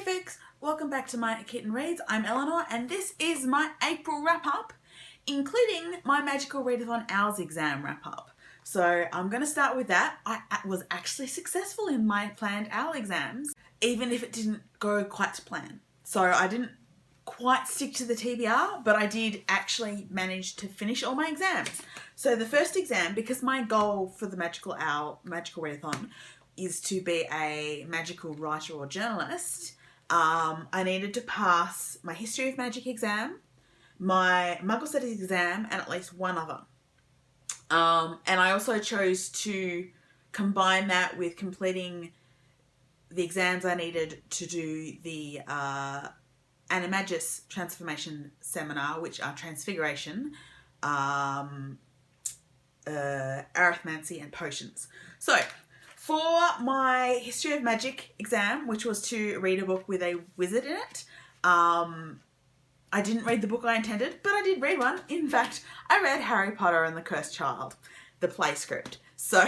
folks, welcome back to my Kitten Reads. I'm Eleanor and this is my April wrap-up, including my Magical Readathon Hours exam wrap-up. So I'm going to start with that. I was actually successful in my planned OWL exams, even if it didn't go quite to plan. So I didn't quite stick to the TBR, but I did actually manage to finish all my exams. So the first exam, because my goal for the Magical Readathon is to be a magical writer or journalist, I needed to pass my History of Magic exam, my Muggle Studies exam, and at least one other. And I also chose to combine that with completing the exams I needed to do the Animagus Transformation Seminar, which are Transfiguration, Arithmancy, and Potions. So, for my History of Magic exam, which was to read a book with a wizard in it, I didn't read the book I intended, but I did read one. In fact, I read Harry Potter and the Cursed Child, the play script. So,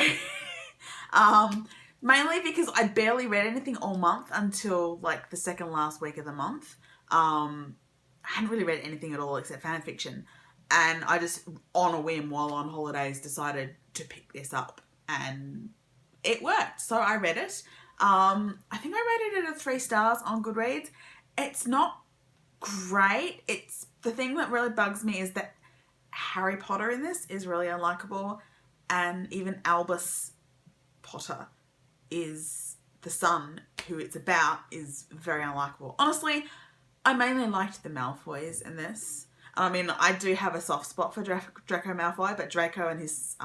mainly because I barely read anything all month until like the second last week of the month. I hadn't really read anything at all except fan fiction. And I just, on a whim, while on holidays, decided to pick this up. And it worked. So I read it. I think I rated it a 3 stars on Goodreads. It's not great. It's the thing that really bugs me is that Harry Potter in this is really unlikable, and even Albus Potter is the son who it's about is very unlikable. Honestly, I mainly liked the Malfoys in this. I mean, I do have a soft spot for Draco Malfoy, but Draco and his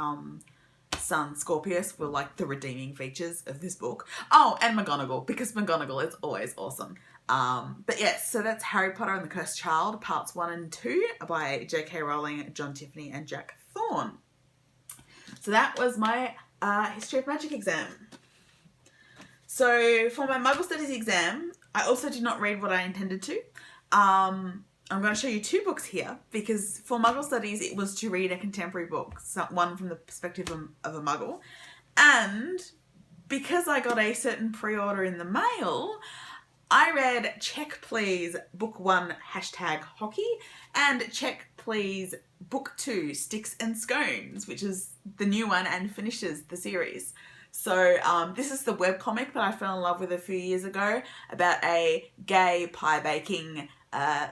son Scorpius were like the redeeming features of this book. Oh, and McGonagall, because McGonagall is always awesome. But yes, so that's Harry Potter and the Cursed Child, parts 1 and 2 by J.K. Rowling, John Tiffany, and Jack Thorne. So that was my History of Magic exam. So for my Muggle Studies exam, I also did not read what I intended to. I'm going to show you 2 books here because for Muggle Studies it was to read a contemporary book, one from the perspective of a Muggle. And because I got a certain pre-order in the mail, I read Check Please Book 1 #hockey and Check Please Book 2 Sticks and Scones, which is the new one and finishes the series. So this is the webcomic that I fell in love with a few years ago about a gay pie baking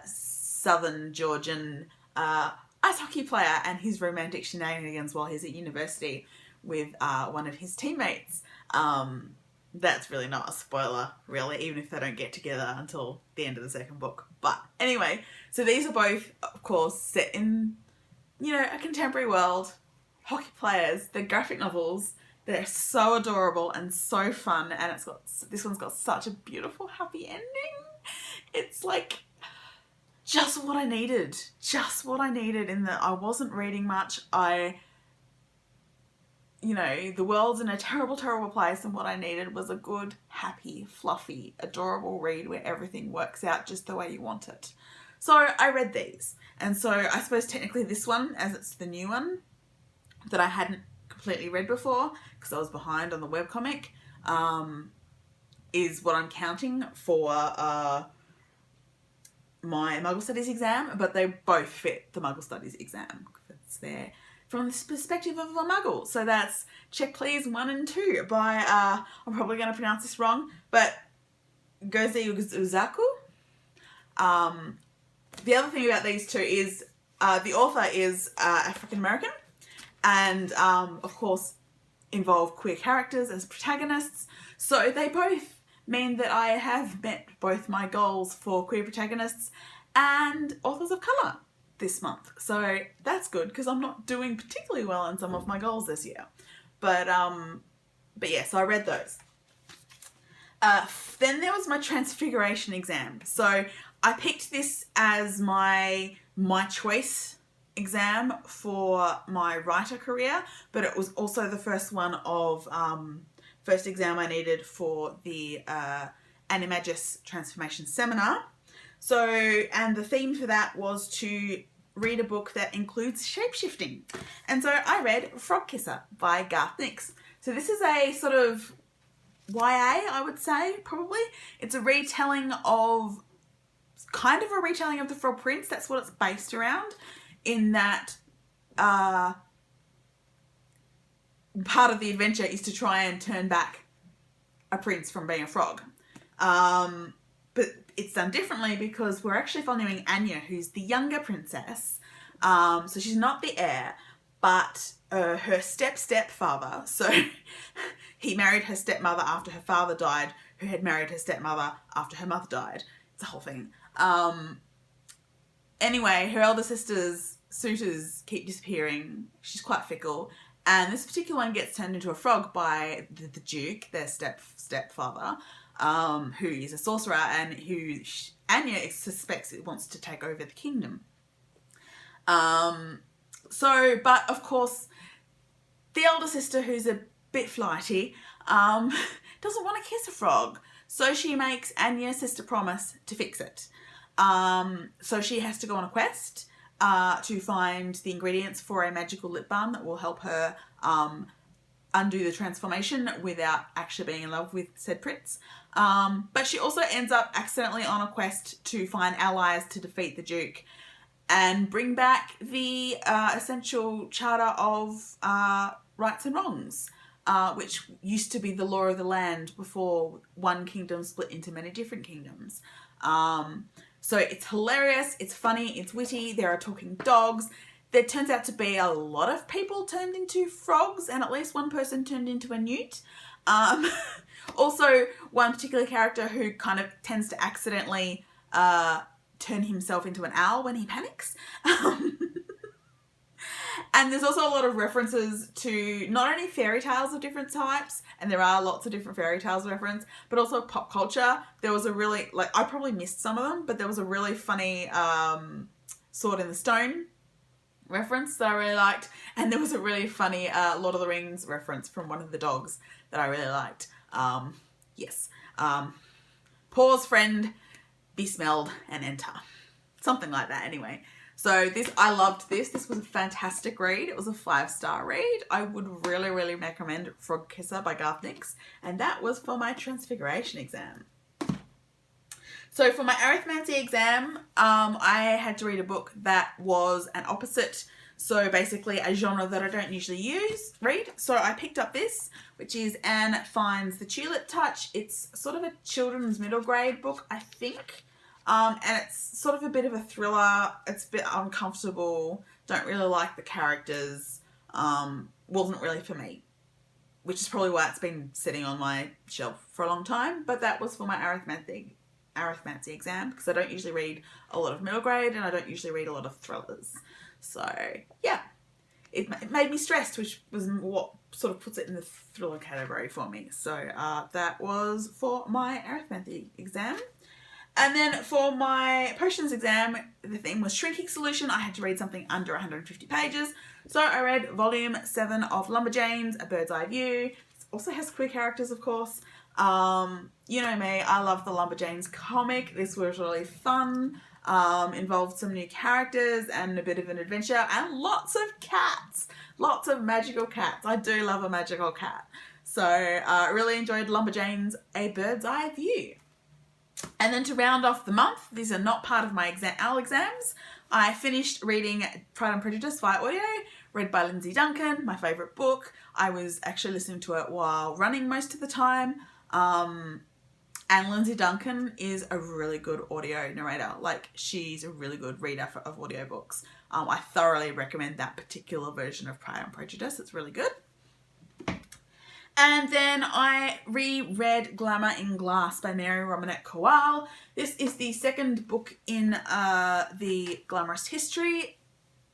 Southern Georgian ice hockey player and his romantic shenanigans while he's at university with one of his teammates. That's really not a spoiler, really, even if they don't get together until the end of the second book. But anyway, so these are both, of course, set in, a contemporary world. Hockey players, they're graphic novels. They're so adorable and so fun, and this one's got such a beautiful, happy ending. It's like just what I needed. Just what I needed in that I wasn't reading much. The world's in a terrible, terrible place, and what I needed was a good, happy, fluffy, adorable read where everything works out just the way you want it. So I read these. And so I suppose technically this one, as it's the new one that I hadn't completely read before because I was behind on the webcomic, is what I'm counting for my Muggle Studies exam, but they both fit the Muggle Studies exam. It's there from the perspective of a Muggle. So that's Check Please 1 and 2 by, I'm probably going to pronounce this wrong, but Ngozi Uzuaku. The other thing about these 2 is the author is African American and, of course, involve queer characters as protagonists. So they both mean that I have met both my goals for queer protagonists and authors of colour this month. So that's good because I'm not doing particularly well in some of my goals this year. But yeah, so I read those. Then there was my Transfiguration exam. So I picked this as my choice exam for my writer career, but it was also the first one of first exam I needed for the Animagus Transformation Seminar. So, and the theme for that was to read a book that includes shapeshifting. And so I read Frog Kisser by Garth Nix. So this is a sort of YA, I would say, probably. It's a retelling of, kind of a retelling of The Frog Prince. That's what it's based around, in that part of the adventure is to try and turn back a prince from being a frog. But it's done differently because we're actually following Anya, who's the younger princess. So she's not the heir, but her stepfather. So he married her stepmother after her father died, who had married her stepmother after her mother died. It's a whole thing. Anyway, her elder sister's suitors keep disappearing. She's quite fickle. And this particular one gets turned into a frog by the Duke, their stepfather, who is a sorcerer and who Anya suspects it wants to take over the kingdom. But of course, the elder sister, who's a bit flighty, doesn't want to kiss a frog. So she makes Anya's sister promise to fix it. So she has to go on a quest to find the ingredients for a magical lip balm that will help her undo the transformation without actually being in love with said prince. But she also ends up accidentally on a quest to find allies to defeat the Duke and bring back the essential charter of rights and wrongs, which used to be the law of the land before one kingdom split into many different kingdoms. So it's hilarious, it's funny, it's witty, there are talking dogs. There turns out to be a lot of people turned into frogs and at least one person turned into a newt. Also, one particular character who kind of tends to accidentally turn himself into an owl when he panics. And there's also a lot of references to not only fairy tales of different types, and there are lots of different fairy tales reference, but also pop culture. There was a really, I probably missed some of them, but there was a really funny Sword in the Stone reference that I really liked. And there was a really funny Lord of the Rings reference from one of the dogs that I really liked. Yes. Pause, friend, be smelled, and enter. Something like that anyway. So I loved this. This was a fantastic read. It was a 5-star read. I would really, really recommend Frog Kisser by Garth Nix. And that was for my Transfiguration exam. So for my Arithmancy exam, I had to read a book that was an opposite. So basically a genre that I don't usually read. So I picked up this, which is Anne Finds the Tulip Touch. It's sort of a children's middle grade book, I think. And it's sort of a bit of a thriller. It's a bit uncomfortable. Don't really like the characters. Wasn't really for me, which is probably why it's been sitting on my shelf for a long time. But that was for my arithmancy exam, because I don't usually read a lot of middle grade and I don't usually read a lot of thrillers. So yeah, it made me stressed, which was what sort of puts it in the thriller category for me. So that was for my arithmancy exam. And then for my potions exam, the theme was shrinking solution. I had to read something under 150 pages. So I read volume 7 of Lumberjanes, A Bird's Eye View. It also has queer characters, of course. You know me, I love the Lumberjanes comic. This was really fun. Involved some new characters and a bit of an adventure and lots of cats. Lots of magical cats. I do love a magical cat. So I really enjoyed Lumberjanes, A Bird's Eye View. And then to round off the month, these are not part of my OWL exams, I finished reading Pride and Prejudice via audio, read by Lindsay Duncan, my favourite book. I was actually listening to it while running most of the time. And Lindsay Duncan is a really good audio narrator. She's a really good reader of audiobooks. I thoroughly recommend that particular version of Pride and Prejudice. It's really good. And then I reread Glamour in Glass by Mary Robinette Kowal. This is the second book in the Glamorous History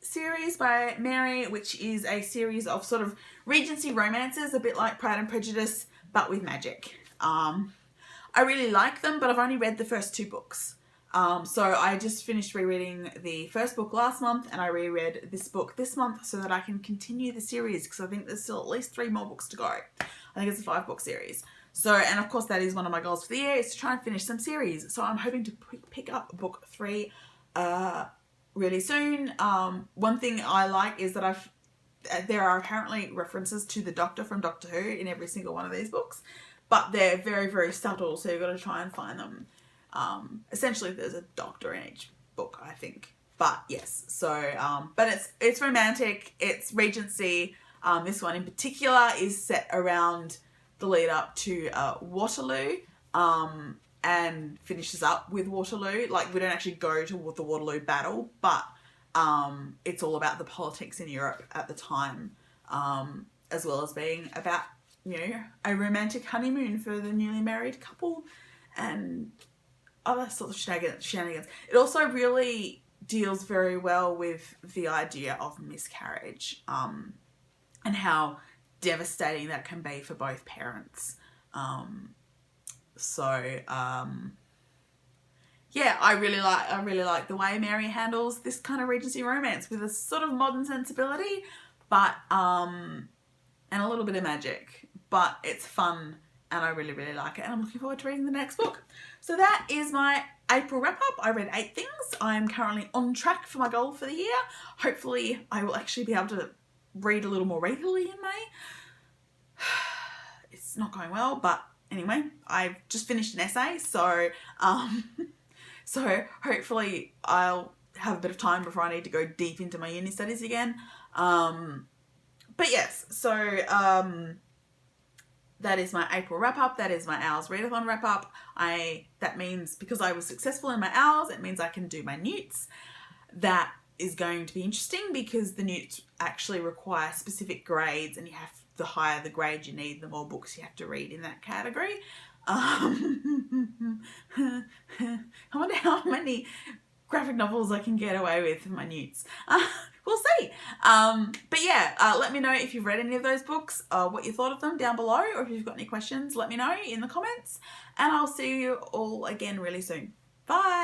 series by Mary, which is a series of sort of Regency romances, a bit like Pride and Prejudice, but with magic. I really like them, but I've only read the first 2 books. So I just finished rereading the first book last month, and I reread this book this month so that I can continue the series, because I think there's still at least 3 more books to go. I think it's a 5-book series. So, and of course that is one of my goals for the year, is to try and finish some series. So I'm hoping to pick up book 3 really soon. One thing I like is that there are apparently references to the Doctor from Doctor Who in every single one of these books. but they're very, very subtle, so you've got to try and find them. Essentially, there's a doctor in each book, I think. But yes, so, but it's romantic, it's Regency. This one in particular is set around the lead up to Waterloo, and finishes up with Waterloo. Like, we don't actually go to the Waterloo battle, but it's all about the politics in Europe at the time, as well as being about, you know, a romantic honeymoon for the newly married couple and other sort of shenanigans. It also really deals very well with the idea of miscarriage, and how devastating that can be for both parents. Yeah, I really like the way Mary handles this kind of Regency romance with a sort of modern sensibility, but and a little bit of magic. But it's fun, and I really, really like it, and I'm looking forward to reading the next book. So that is my April wrap-up. I read 8 things. I'm currently on track for my goal for the year. Hopefully I will actually be able to read a little more regularly in May. It's not going well, but anyway, I've just finished an essay, so so hopefully I'll have a bit of time before I need to go deep into my uni studies again. But yes, so that is my April wrap-up. That is my Owls Readathon wrap-up. That means because I was successful in my Owls, it means I can do my Newts. That is going to be interesting because the Newts actually require specific grades, and the higher the grade you need, the more books you have to read in that category. I wonder how many graphic novels I can get away with for my Newts. We'll see. But yeah, let me know if you've read any of those books, what you thought of them down below, or if you've got any questions, let me know in the comments, and I'll see you all again really soon. Bye.